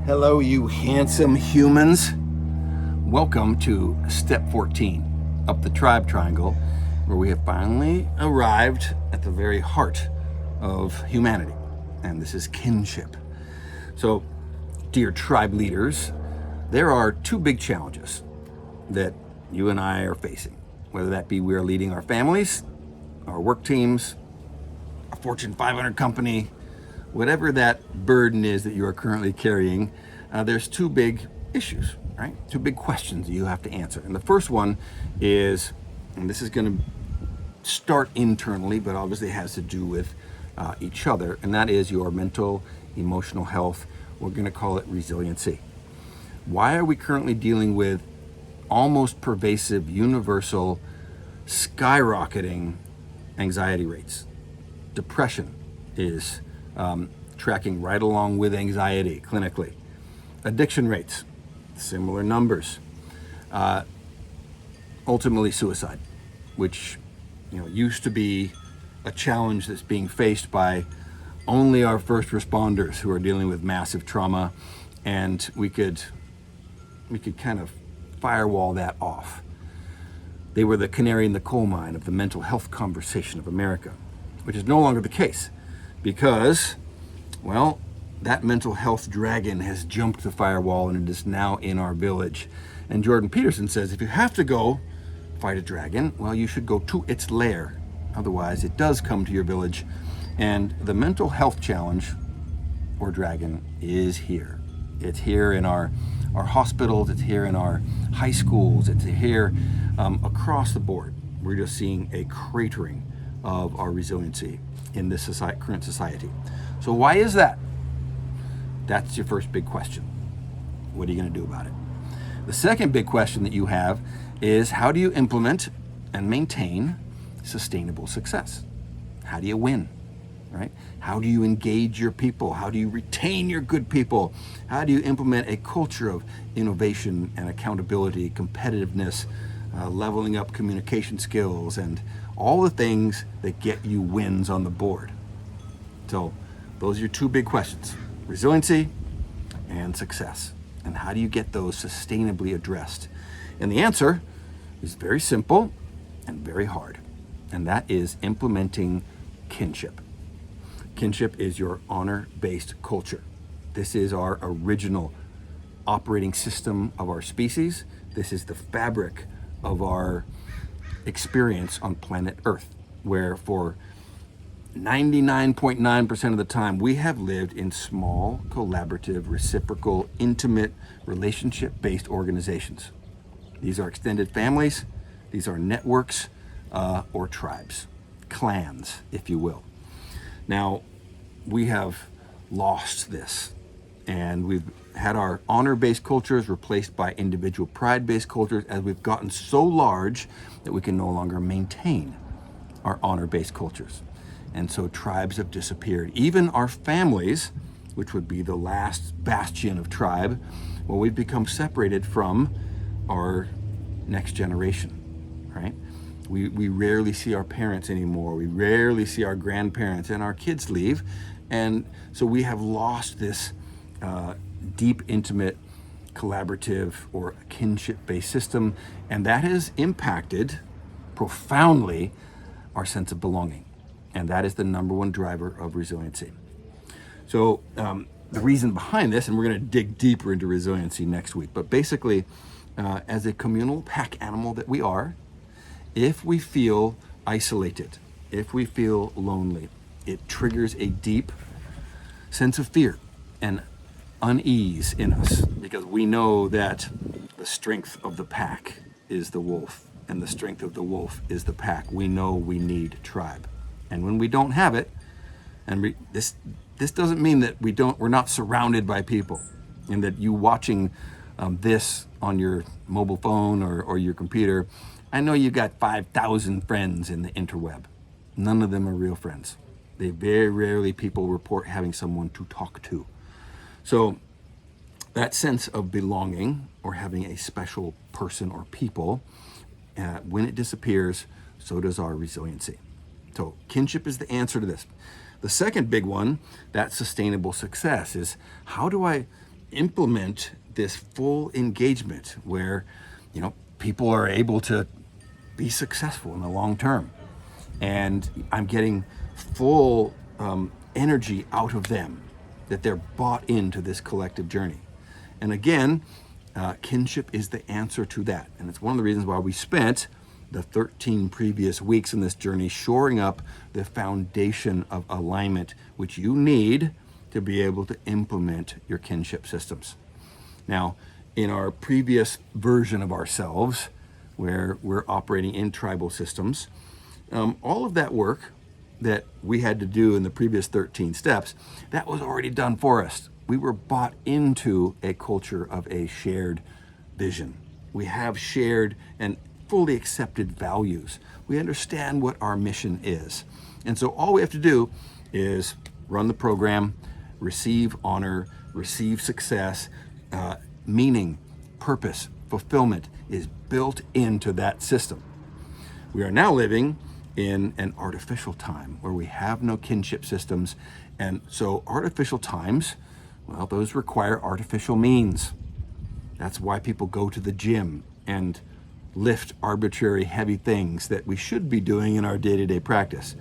Hello, you handsome humans. Welcome to step 14 up the tribe triangle, where we have finally arrived at the very heart of humanity, and this is kinship. So, dear tribe leaders, there are two big challenges that you and I are facing, whether that be we are leading our families, our work teams, a Fortune 500 company, whatever that burden is that you are currently carrying. There's two big issues, right? Two big questions that you have to answer. And the first one is, and this is going to start internally, but obviously has to do with each other, and that is your mental, emotional health. We're going to call it resiliency. Why are we currently dealing with almost pervasive, universal, skyrocketing anxiety rates? Depression is tracking right along with anxiety clinically. Addiction rates, similar numbers. Ultimately, suicide, which used to be a challenge that's being faced by only our first responders who are dealing with massive trauma, and we could kind of firewall that off. They were the canary in the coal mine of the mental health conversation of America, which is no longer the case because, well, that mental health dragon has jumped the firewall and it is now in our village. And Jordan Peterson says if you have to go fight a dragon, well, you should go to its lair. Otherwise, it does come to your village. And the mental health challenge or dragon is here. It's here in our hospitals, it's here in our high schools, it's here across the board. We're just seeing a cratering of our resiliency in this current society. So why is that? That's your first big question. What are you going to do about it? The second big question that you have is, how do you implement and maintain sustainable success? How do you win, right? How do you engage your people? How do you retain your good people? How do you implement a culture of innovation and accountability, competitiveness, leveling up communication skills, and all the things that get you wins on the board? So those are your two big questions: resiliency and success. And how do you get those sustainably addressed? And the answer is very simple and very hard. And that is implementing kinship. Kinship is your honor-based culture. This is our original operating system of our species. This is the fabric of our experience on planet Earth, where for 99.9% of the time, we have lived in small, collaborative, reciprocal, intimate, relationship-based organizations. These are extended families, these are networks, or tribes, clans, if you will. Now, we have lost this, and we've had our honor-based cultures replaced by individual pride-based cultures as we've gotten so large that we can no longer maintain our honor-based cultures. And so tribes have disappeared. Even our families, which would be the last bastion of tribe, well, we've become separated from our next generation, right? We rarely see our parents anymore. We rarely see our grandparents, and our kids leave. And so we have lost this deep, intimate, collaborative, or kinship-based system, and that has impacted profoundly our sense of belonging. And that is the number one driver of resiliency. So the reason behind this, and we're going to dig deeper into resiliency next week, but basically, as a communal pack animal that we are, if we feel isolated, if we feel lonely, it triggers a deep sense of fear and unease in us, because we know that the strength of the pack is the wolf, and the strength of the wolf is the pack. We know we need tribe. And when we don't have it, and this doesn't mean that we're not surrounded by people, and that you watching this on your mobile phone or your computer, I know you got 5,000 friends in the interweb. None of them are real friends. Very rarely people report having someone to talk to. So that sense of belonging or having a special person or people, when it disappears, so does our resiliency. So kinship is the answer to this. The second big one, that sustainable success, is how do I implement this full engagement where, people are able to be successful in the long term. And I'm getting full energy out of them, that they're bought into this collective journey. And again, kinship is the answer to that. And it's one of the reasons why we spent the 13 previous weeks in this journey shoring up the foundation of alignment which you need to be able to implement your kinship systems. Now, in our previous version of ourselves, where we're operating in tribal systems, all of that work that we had to do in the previous 13 steps, that was already done for us. We were bought into a culture of a shared vision. We have shared and fully accepted values. We understand what our mission is. And so all we have to do is run the program, receive honor, receive success, meaning, purpose, fulfillment is built into that system. We are now living in an artificial time where we have no kinship systems. And so artificial times, well, those require artificial means. That's why people go to the gym and lift arbitrary heavy things that we should be doing in our day-to-day practice.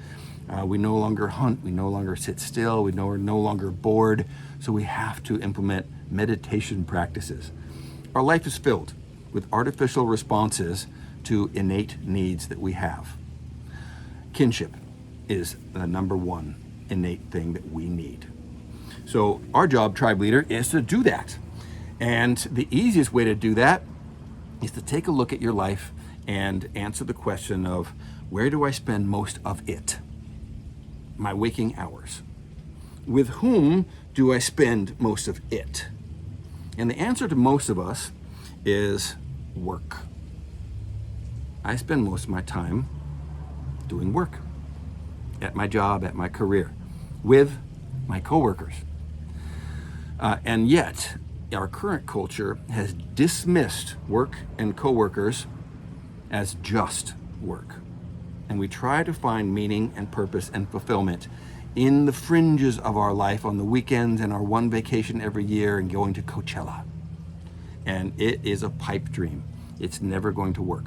We no longer hunt, we no longer sit still, we're no longer bored, so we have to implement meditation practices. Our life is filled with artificial responses to innate needs that we have. Kinship is the number one innate thing that we need. So our job, tribe leader, is to do that. And the easiest way to do that is to take a look at your life and answer the question of, where do I spend most of it? My waking hours. With whom do I spend most of it? And the answer to most of us is work. I spend most of my time doing work at my job, at my career, with my coworkers. And yet, our current culture has dismissed work and coworkers as just work. And we try to find meaning and purpose and fulfillment in the fringes of our life, on the weekends and our one vacation every year and going to Coachella. And it is a pipe dream. It's never going to work.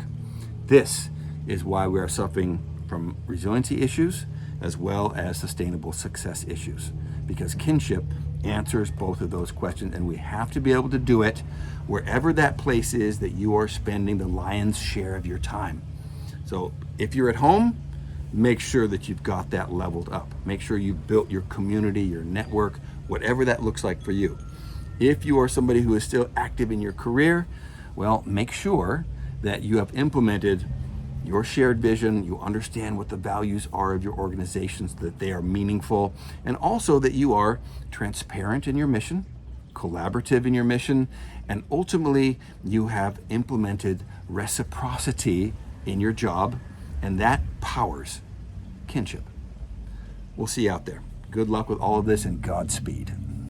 This is why we are suffering from resiliency issues as well as sustainable success issues, because kinship answers both of those questions, and we have to be able to do it wherever that place is that you are spending the lion's share of your time. So if you're at home, make sure that you've got that leveled up. Make sure you've built your community, your network, whatever that looks like for you. If you are somebody who is still active in your career, well, make sure that you have implemented your shared vision, you understand what the values are of your organizations, that they are meaningful, and also that you are transparent in your mission, collaborative in your mission, and ultimately you have implemented reciprocity in your job, and that powers kinship. We'll see you out there. Good luck with all of this, and Godspeed.